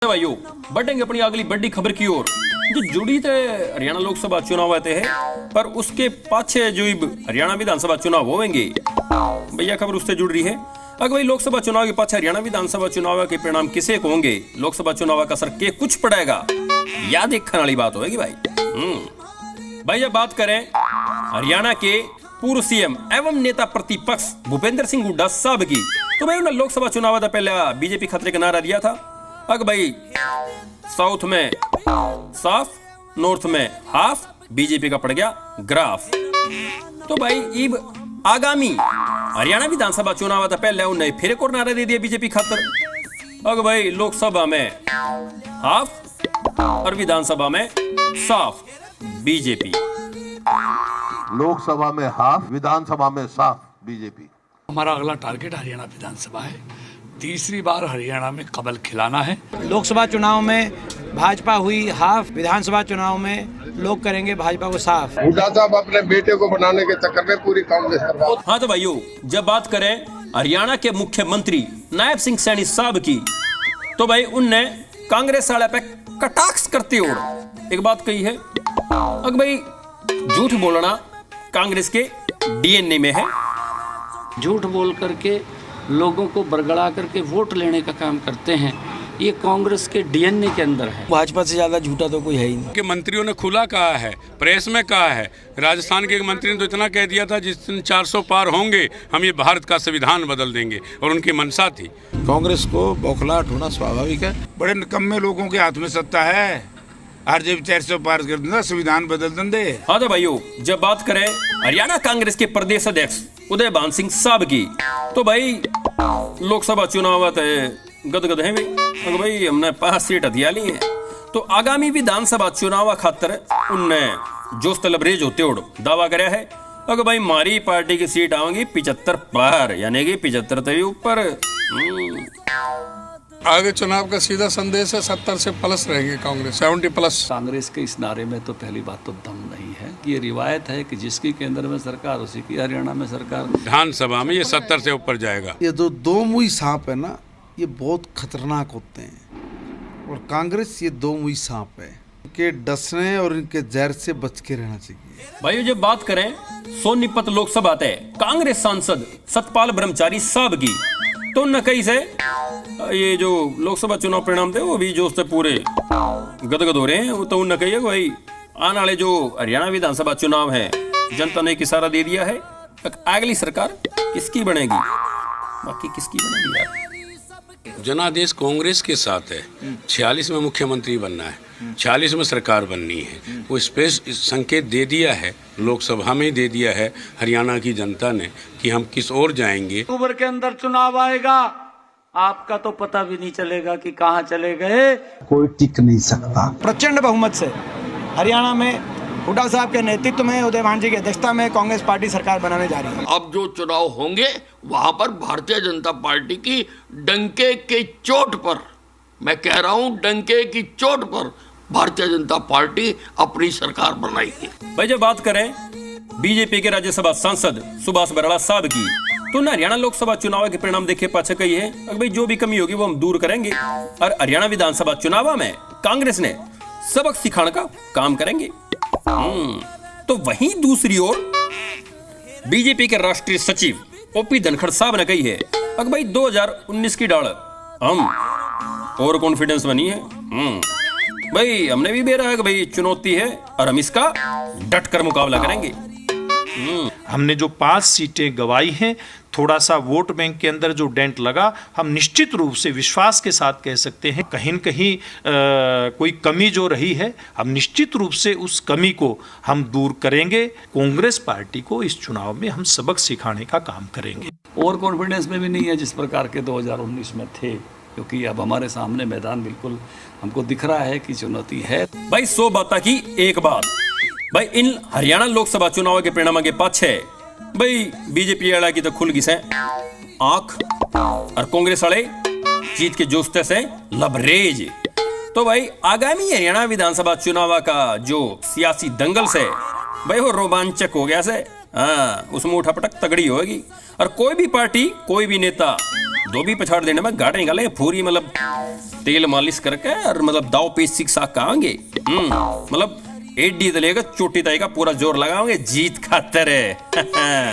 भाइयों बढ़ेंगे अपनी अगली बड़ी खबर की ओर जो जुड़ी थे हरियाणा लोकसभा चुनाव आते हैं पर उसके पाछे जो हरियाणा विधानसभा चुनाव होंगे भैया खबर उससे जुड़ रही है। अगर भाई लोकसभा चुनाव के पाछे हरियाणा विधानसभा चुनाव के परिणाम किसे को होंगे, लोकसभा चुनाव का असर के कुछ पड़ेगा, या देखने वाली बात होगी भाई। भाई जब बात करें हरियाणा के पूर्व सीएम एवं नेता प्रतिपक्ष भूपेंद्र सिंह हुड्डा साहब की, तो भाई उन्होंने लोकसभा चुनाव पहले बीजेपी खतरे का नारा दिया था। अगर भाई साउथ में साफ, नॉर्थ में हाफ, बीजेपी का पड़ गया ग्राफ। तो भाई इब आगामी हरियाणा विधानसभा चुनाव था पहले उन्हें फिर एक और नारा दे दिया बीजेपी खातर। अगर भाई लोकसभा में हाफ और विधानसभा में साफ बीजेपी, लोकसभा में हाफ, विधानसभा में साफ बीजेपी। हमारा अगला टारगेट हरियाणा विधानसभा है। तीसरी बार हरियाणा में कमल खिलाना है। लोकसभा चुनाव में भाजपा हुई हाफ, विधानसभा चुनाव में लोग करेंगे भाजपा को साफ। हुड्डा साहब अपने बेटे को बनाने के चक्कर में पूरी कांग्रेस करवा। हाँ तो भाइयों जब बात करें हरियाणा के मुख्यमंत्री नायब सिंह सैनी साहब की, तो भाई उनने कांग्रेस वाले पे कटाक्ष करते हुए एक बात कही है। अगर भाई झूठ बोलना कांग्रेस के डीएनए में है, झूठ बोल करके लोगों को बरगड़ा करके वोट लेने का काम करते हैं, ये कांग्रेस के डीएनए के अंदर है। भाजपा से ज्यादा झूठा तो कोई है ही नहीं। के मंत्रियों ने खुला कहा है, प्रेस में कहा है। राजस्थान के एक मंत्री ने तो इतना कह दिया था जिस दिन 400 पार होंगे हम ये भारत का संविधान बदल देंगे, और उनकी मंशा थी। कांग्रेस को बौखलाहट होना स्वाभाविक है। बड़े निकम्मे लोगों के हाथ में सत्ता है, हर जब 400 पार कर देना संविधान बदल देंगे। हाँ तो भाइयों जब बात करें हरियाणा कांग्रेस के प्रदेश अध्यक्ष उदय भान सिंह साहब की, तो भाई लोकसभा चुनाव गदगद है भाई। भाई हमने 5 सीट हथिया ली है, तो आगामी विधानसभा चुनाव खातर उनने जोश तलबरेज होते उड़ दावा कराया है। अगर भाई हमारी पार्टी की सीट आएंगी 75 पार, यानी कि 75 तभी ऊपर। आगे चुनाव का सीधा संदेश है 70 से प्लस रहेगी कांग्रेस, 70 प्लस। कांग्रेस के इस नारे में तो पहली बात तो दम नहीं है। ये रिवायत है कि जिसकी केंद्र में सरकार उसी की हरियाणा में सरकार। विधानसभा में ये 70 से ऊपर जाएगा। ये दो मुई सांप है ना, ये बहुत खतरनाक होते हैं, और कांग्रेस ये 2 मुई सांप है, इनके डसने और इनके जहर से बच के रहना चाहिए। भाई जब बात करें सोनीपत लोकसभा तय कांग्रेस सांसद सतपाल ब्रह्मचारी साहब की, तो उनने कही से ये जो लोकसभा चुनाव परिणाम थे वो भी जोश से पूरे गदगद हो रहे हैं। तो उनने कही है भाई आने वाले जो हरियाणा विधानसभा चुनाव है जनता ने एक इशारा दे दिया है, अगली सरकार किसकी बनेगी, बाकी किसकी बनेगी यार। जनादेश कांग्रेस के साथ है। 46 में मुख्यमंत्री बनना है, 46 में सरकार बननी है। वो स्पेस संकेत दे दिया है, लोकसभा में दे दिया है हरियाणा की जनता ने कि हम किस ओर जाएंगे। अक्टूबर के अंदर चुनाव आएगा, आपका तो पता भी नहीं चलेगा कि कहां चले गए। कोई टिक नहीं सकता। प्रचंड बहुमत से हरियाणा में हुड्डा साहब के नेतृत्व में, उदय भान जी की अध्यक्षता में कांग्रेस पार्टी सरकार बनाने जा रही है। अब जो चुनाव होंगे वहां पर भारतीय जनता पार्टी की डंके के चोट पर, मैं कह रहा हूं डंके की चोट पर भारतीय जनता पार्टी अपनी सरकार बनाएगी। भाई जब बात करें बीजेपी के राज्यसभा सांसद सुभाष बराड़ा साहब की, तो ना हरियाणा लोकसभा चुनाव के परिणाम देखे पाछे कही है अगर भाई जो भी कमी होगी वो हम दूर करेंगे, और हरियाणा विधानसभा चुनाव में कांग्रेस ने सबक सिखाने का काम करेंगे। तो वहीं दूसरी ओर बीजेपी के राष्ट्रीय सचिव ओपी धनखड़ साहब ने कही है अगर भाई 2019 की डाल हम और कॉन्फिडेंस बनी है। भाई हमने भी बेरा है कि भाई चुनौती है और हम इसका डट कर मुकाबला करेंगे। हमने जो 5 सीटें गंवाई हैं, थोड़ा सा वोट बैंक के अंदर जो डेंट लगा, हम निश्चित रूप से विश्वास के साथ कह सकते हैं कहीं न कहीं कोई कमी जो रही है, हम निश्चित रूप से उस कमी को हम दूर करेंगे। कांग्रेस पार्टी को इस चुनाव में हम सबक सिखाने का काम करेंगे। और कॉन्फिडेंस में भी नहीं है जिस प्रकार के 2019 में थे, क्योंकि अब हमारे सामने मैदान बिल्कुल हमको दिख रहा है कि चुनौती है। भाई 100 बात की एक बात, भाई इन हरियाणा लोकसभा चुनाव के परिणाम के पाछे भाई बीजेपी वाला की तो खुल गई से आंख, और कांग्रेस वाले जीत के जोस्ते से लबरेज। तो भाई आगामी हरियाणा विधानसभा चुनाव का जो सियासी दंगल से भाई वो रोमांचक हो गया से, हाँ उसमें उठापटक तगड़ी होगी, और कोई भी पार्टी कोई भी नेता धोबी पछाड़ देने में गाड़े निकाले पूरी, मतलब तेल मालिश करके और मतलब दाव पेच सिक्सा कहांगे, मतलब एडी तलेगा चोटी ताई का पूरा जोर लगाओगे जीत खातर है।